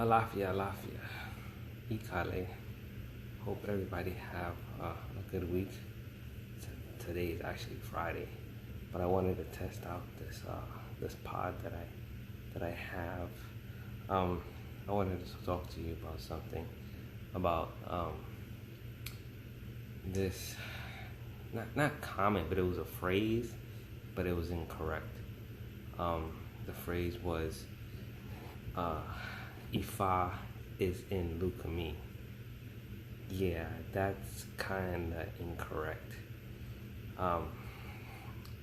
Alafia, Alafia, Ikale. Hope everybody have a good week. Today is actually Friday, but I wanted to test out this pod that I have. I wanted to talk to you about something about this not comment, but it was a phrase, but it was incorrect. The phrase was Ifa is in Lukumi. Yeah, that's kind of incorrect.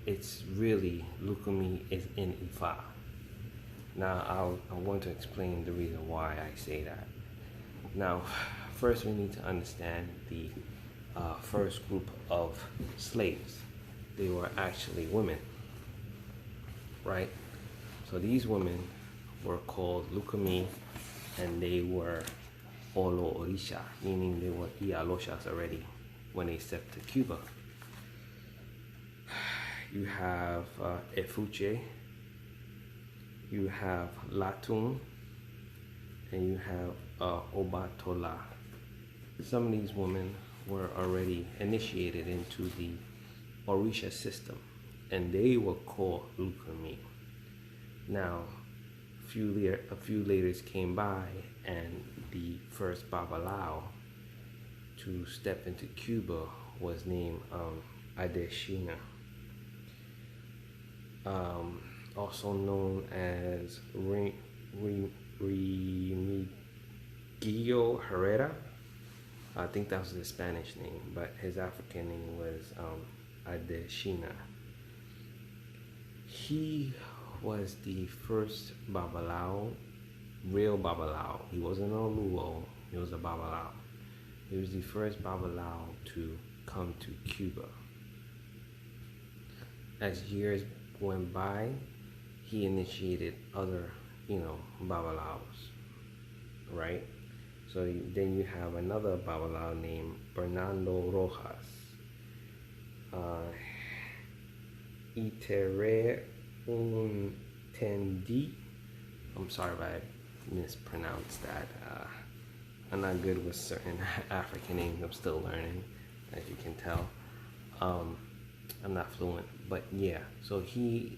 It's really Lukumi is in Ifa. Now I'm going to explain the reason why I say that. Now, first we need to understand the first group of slaves. They were actually women, right? So these women were called Lukumi, and they were Olo Orisha, meaning they were Ialoshas already when they stepped to Cuba. You have Efuche, you have Latun, and you have Obatola. Some of these women were already initiated into the Orisha system, and they were called Lukumi. Now, a few laters came by, and the first Babalao to step into Cuba was named Adeshina, also known as Remigio Herrera. I think that was the Spanish name, but his African name was Adeshina. He was the first Babalao, real Babalao. He wasn't a Luo, he was a Babalao. He was the first Babalao to come to Cuba. As years went by, he initiated other, Babalaos, right? So then you have another Babalao named Bernardo Rojas. Itere un tendi. I'm sorry if I mispronounced that. I'm not good with certain African names. I'm still learning, as you can tell. I'm not fluent, but yeah. So he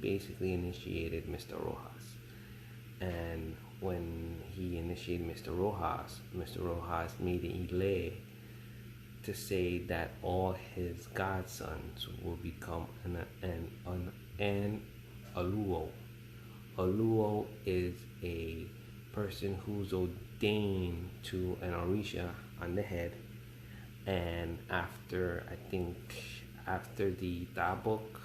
basically initiated Mr. Rojas, and when he initiated Mr. Rojas made an ile to say that all his godsons will become an Aluo. Aluo is a person who's ordained to an Orisha on the head, and after the Tabuk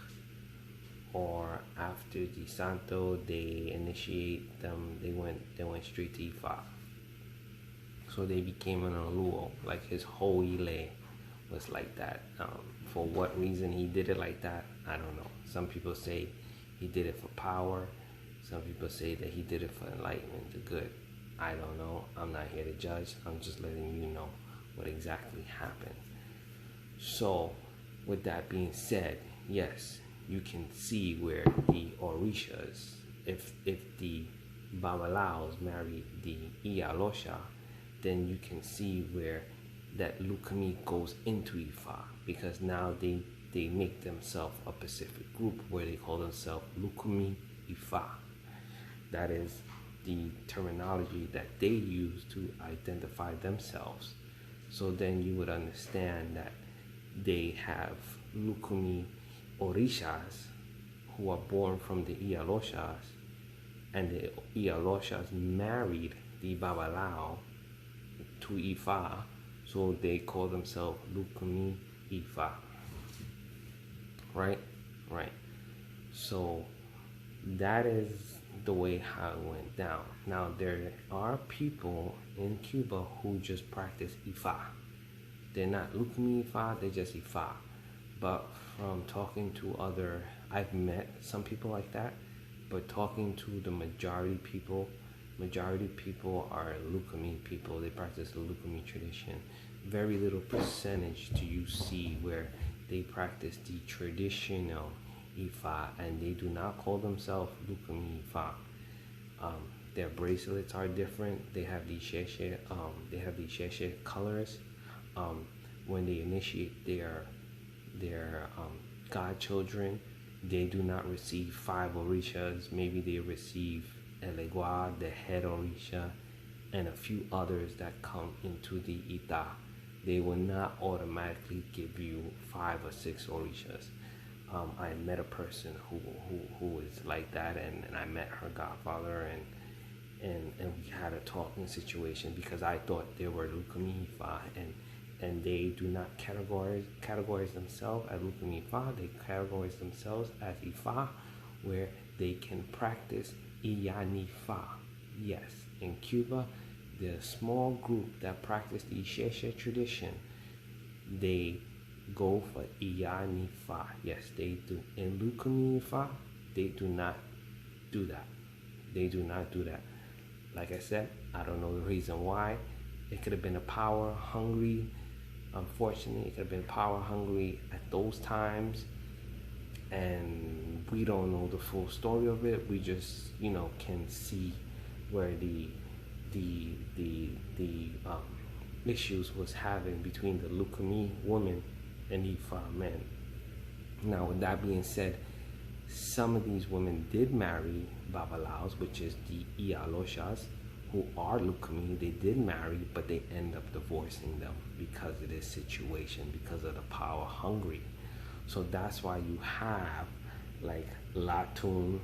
or after the Santo, they initiate them. They went straight to Ifa. So they became an Aluo. Like his whole ile was like that. For what reason he did it like that, I don't know. Some people say he did it for power. Some people say that he did it for enlightenment, the good. I don't know. I'm not here to judge. I'm just letting you know what exactly happened. So, with that being said, yes, you can see where the Orishas, if the Babalaos marry the Ialosha, then you can see where that Lukumi goes into Ifa, because now they make themselves a Pacific group where they call themselves Lukumi Ifa. That is the terminology that they use to identify themselves. So then you would understand that they have Lukumi Orishas who are born from the Ialoshas, and the Ialoshas married the Babalao to Ifa, so they call themselves Lukumi Ifa. Right? So that is the way how it went down. Now there are people in Cuba who just practice Ifa. They're not Lukumi Ifa, they're just Ifa. But from talking to I've met some people like that, but talking to the majority people are Lukumi people. They practice the Lukumi tradition. Very little percentage do you see where they practice the traditional Ifa, and they do not call themselves Lukumi Ifa. Their bracelets are different. They have these sheshe colors. When they initiate their godchildren, they do not receive 5 orishas. Maybe they receive Elegua, the head orisha, and a few others that come into the ita. They will not automatically give you 5 or 6 orishas. I met a person who is like that, and I met her godfather, and we had a talking situation because I thought they were Lukumi Ifa, and they do not categorize themselves as Lukumi Ifa. They categorize themselves as Ifa, where they can practice Iyanifa. Yes, in Cuba, the small group that practice the Isheshe tradition, they go for Iyanifa. Yes, they do. In Lukumi Ifa, they do not do that. They do not do that. Like I said, I don't know the reason why. It could have been a power hungry. Unfortunately, it could have been power hungry at those times, and we don't know the full story of it. We just, can see where the issues was having between the Lukumi women and Ifa men. Now, with that being said, some of these women did marry Babalaos, which is the Ialoshas, who are Lukumi. They did marry, but they end up divorcing them because of this situation, because of the power hungry. So that's why you have like Latun.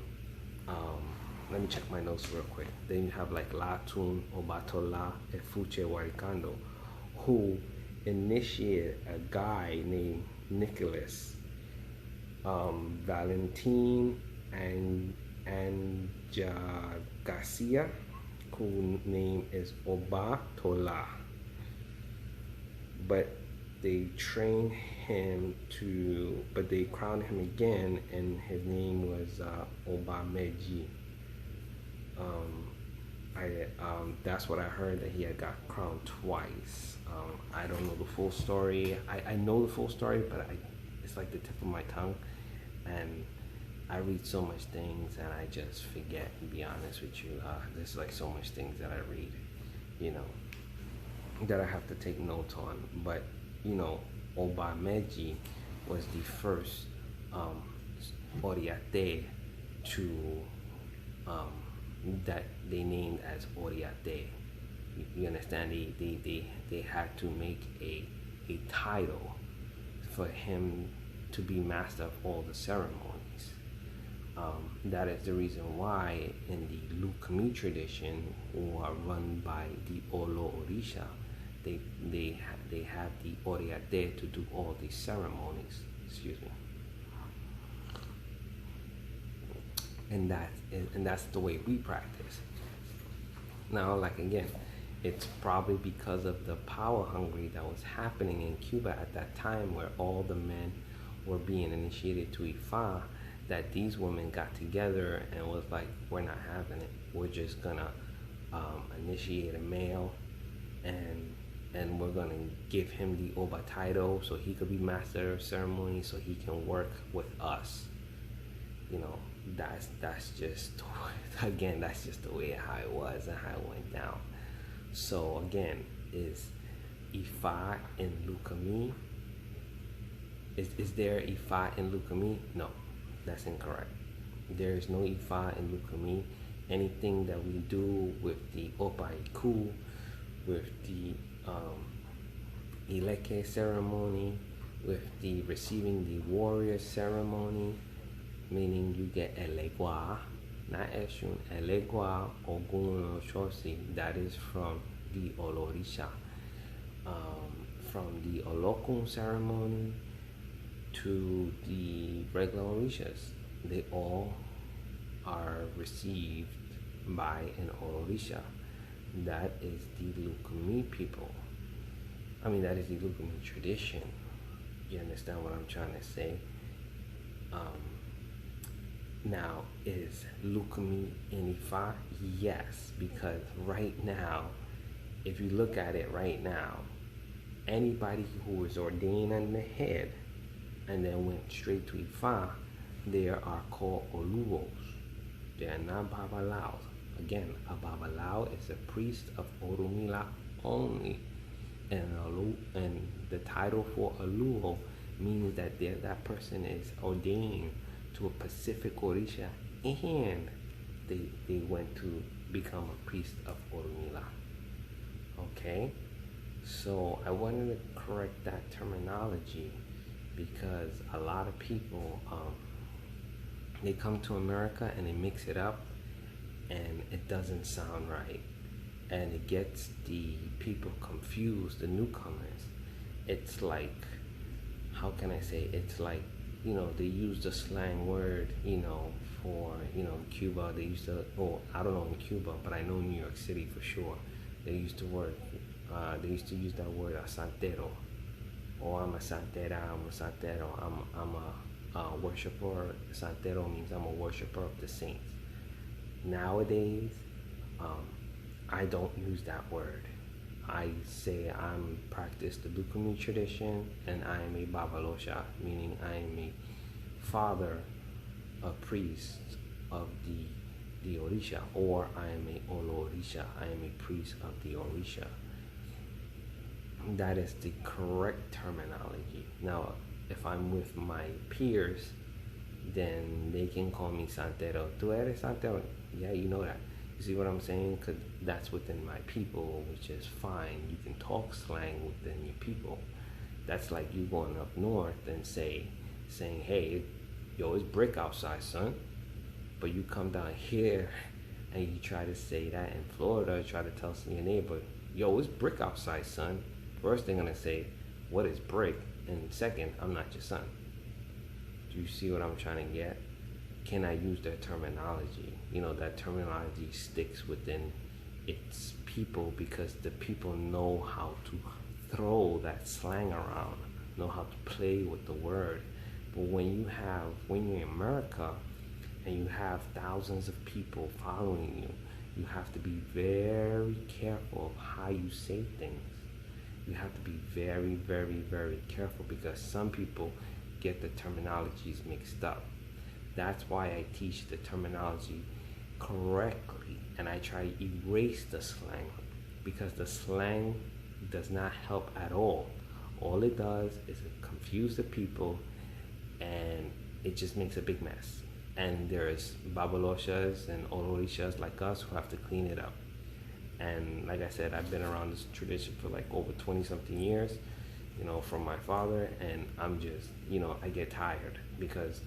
Let me check my notes real quick. Then you have like Latun, Obatola, Efuche Warikando, who initiated a guy named Nicholas, Valentin, and Garcia, whose name is Obatola. But they trained him but they crowned him again, and his name was Obameji. That's what I heard, that he had got crowned twice. I don't know the full story. I know the full story, but it's like the tip of my tongue, and I read so much things and I just forget, to be honest with you. There's like so much things that I read, that I have to take notes on. But, Obameji was the first Oriate to that they named as Oriate. You understand? They had to make a title for him to be master of all the ceremonies. That is the reason why in the Lukumi tradition, who are run by the Olo Orisha, they have the Oriate to do all these ceremonies. Excuse me. And that's the way we practice. Now, like again, it's probably because of the power hungry that was happening in Cuba at that time, where all the men were being initiated to Ifa, that these women got together and was like, we're not having it. We're just gonna initiate a male, and we're gonna give him the Oba title so he could be master of ceremony, so he can work with us. That's just again, that's just the way how it was and how it went down. So again, is Ifa in Lukumi? Is there Ifa in Lukumi? No, that's incorrect. There is no Ifa in Lukumi. Anything that we do with the Opaiku, with the Ileke ceremony, with the receiving the warrior ceremony, meaning you get Elegua, not Eshun, Elegua Ogun Oshosi, that is from the Olorisha. From the Olokun ceremony to the regular Orishas, they all are received by an Olorisha. That is the Lukumi people. That is the Lukumi tradition. You understand what I'm trying to say? Now, is Lukumi in Ifa? Yes, because right now, if you look at it right now, anybody who was ordained on the head and then went straight to Ifa, they are called Oluos. They are not Babalaos. Again, a babalao is a priest of Orumila only, and the title for a luo means that that person is ordained to a specific orisha, and they went to become a priest of Orumila. Okay, so I wanted to correct that terminology because a lot of people they come to America and they mix it up and it doesn't sound right, and it gets the people confused, the newcomers. It's like, how can I say, it's like, they use the slang word, for, Cuba, they used to, oh, I don't know in Cuba, but I know New York City for sure. They used to use that word, a santero. Oh, I'm a santera, I'm a santero, I'm a worshiper. Santero means I'm a worshiper of the saints. Nowadays, I don't use that word. I say I'm practice the Lukumi tradition, and I am a babalosha, meaning I am a father, a priest of the orisha, or I am a olorisha. I am a priest of the orisha. That is the correct terminology. Now, if I'm with my peers, then they can call me santero. Tu eres santero? Yeah, you know that. You see what I'm saying? Because that's within my people, which is fine. You can talk slang within your people. That's like you going up north and saying, hey, yo, it's brick outside, son. But you come down here and you try to say that in Florida, try to tell your neighbor, yo, it's brick outside, son. First, they're going to say, what is brick? And second, I'm not your son. Do you see what I'm trying to get? Can I use that terminology? That terminology sticks within its people because the people know how to throw that slang around, know how to play with the word. But when you're in America and you have thousands of people following you, you have to be very careful of how you say things. You have to be very, very, very careful because some people get the terminologies mixed up. That's why I teach the terminology correctly, and I try to erase the slang because the slang does not help at all. All it does is it confuse the people, and it just makes a big mess. And there's babaloshas and olorishas like us who have to clean it up. And like I said, I've been around this tradition for like over 20 something years, from my father, and I'm just, I get tired because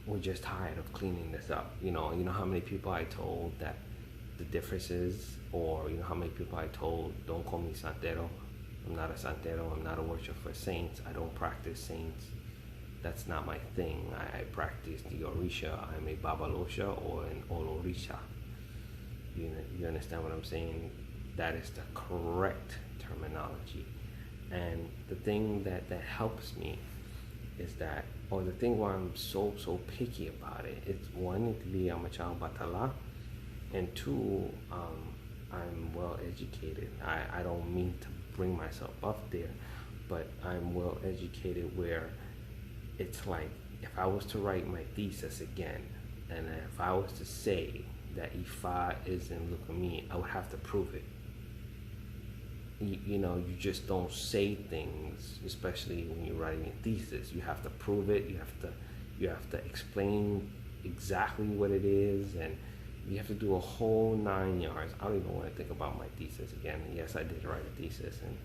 we're just tired of cleaning this up. You know how many people I told that the difference is, or how many people I told, don't call me santero. I'm not a santero. I'm not a worshiper for saints. I don't practice saints. That's not my thing. I practice the orisha. I'm a babalosha or an olorisha. You understand what I'm saying? That is the correct terminology. And the thing that helps me is that, or the thing why I'm so picky about it, it's one, to be I'm a child batala, and two, I'm well educated. I don't mean to bring myself up there, but I'm well educated where it's like if I was to write my thesis again, and if I was to say that Ifa is in Lukumi, I would have to prove it. You just don't say things, especially when you're writing a thesis. You have to prove it. You have to explain exactly what it is, and you have to do a whole 9 yards. I don't even want to think about my thesis again. Yes, I did write a thesis, and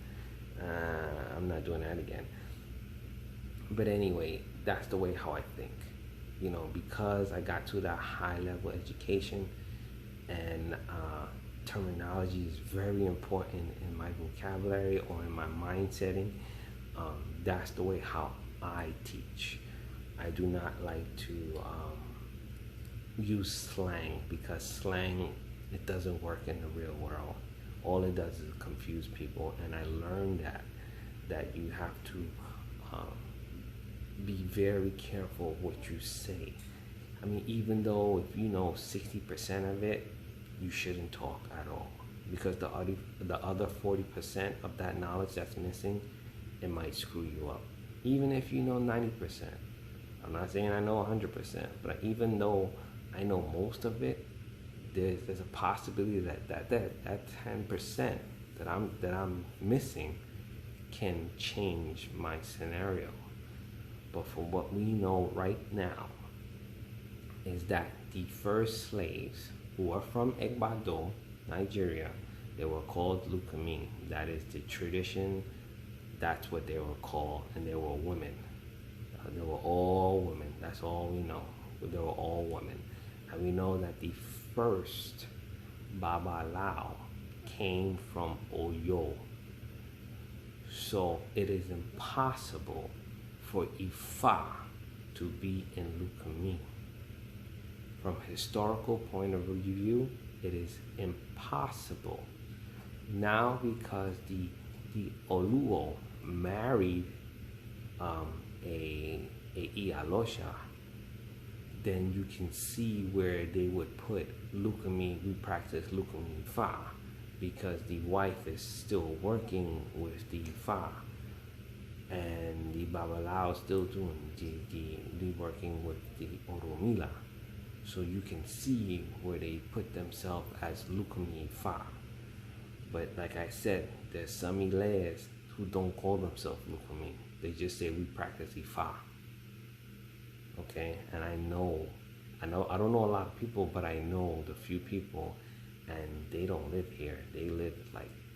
I'm not doing that again. But anyway, that's the way how I think. Because I got to that high level education, and terminology is very important in my vocabulary or in my mind setting. That's the way how I teach. I do not like to use slang because slang, it doesn't work in the real world. All it does is confuse people, and I learned that you have to be very careful what you say. I mean, even though if you know 60% of it, you shouldn't talk at all, because the other 40% of that knowledge that's missing, it might screw you up. Even if you know 90%. I'm not saying I know 100%, but even though I know most of it, there's a possibility that 10% that I'm missing can change my scenario. But for what we know right now is that the first slaves who are from Egbado, Nigeria, they were called Lukumi. That is the tradition. That's what they were called, and they were women. They were all women. That's all we know. They were all women. And we know that the first Babalao came from Oyo. So it is impossible for Ifa to be in Lukumi. From a historical point of view, it is impossible. Now, because the Oluo married a Ialosha, then you can see where they would put Lukumi. We practice Lukumi Fa, because the wife is still working with the Fa, and the Babalao is still doing the working with the Oromila. So you can see where they put themselves as Lukumi Fa. But like I said, there's some Iles who don't call themselves Lukumi. They just say we practice Ifa. Okay, and I don't know a lot of people, but I know the few people, and they don't live here. They live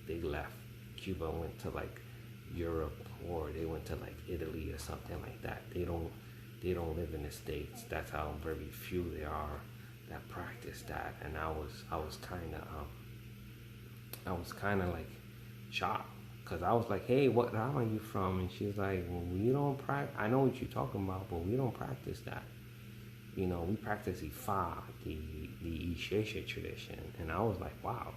they left Cuba, went to Europe, or they went to Italy or something like that. They don't live in the States. That's how very few there are that practice that. And I was kind of shocked, because I was like, hey, what town are you from? And she's like, well, we don't practice. I know what you're talking about, but we don't practice that. We practice Ifa, the Isheshe tradition. And I was like, wow,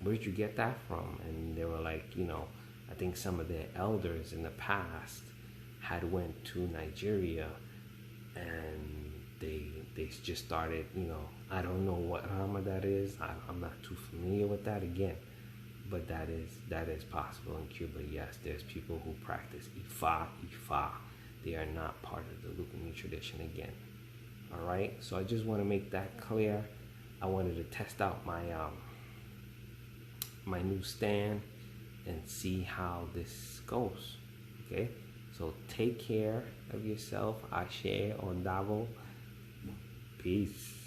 where did you get that from? And they were like, I think some of their elders in the past had went to Nigeria, and they just started, I don't know what Rama that is. I'm not too familiar with that again. But that is possible in Cuba. Yes, there's people who practice Ifa. They are not part of the Lukumi tradition again. All right, so I just want to make that clear. I wanted to test out my my new stand and see how this goes. Okay, so take care of yourself. Ashe or dabo. Peace.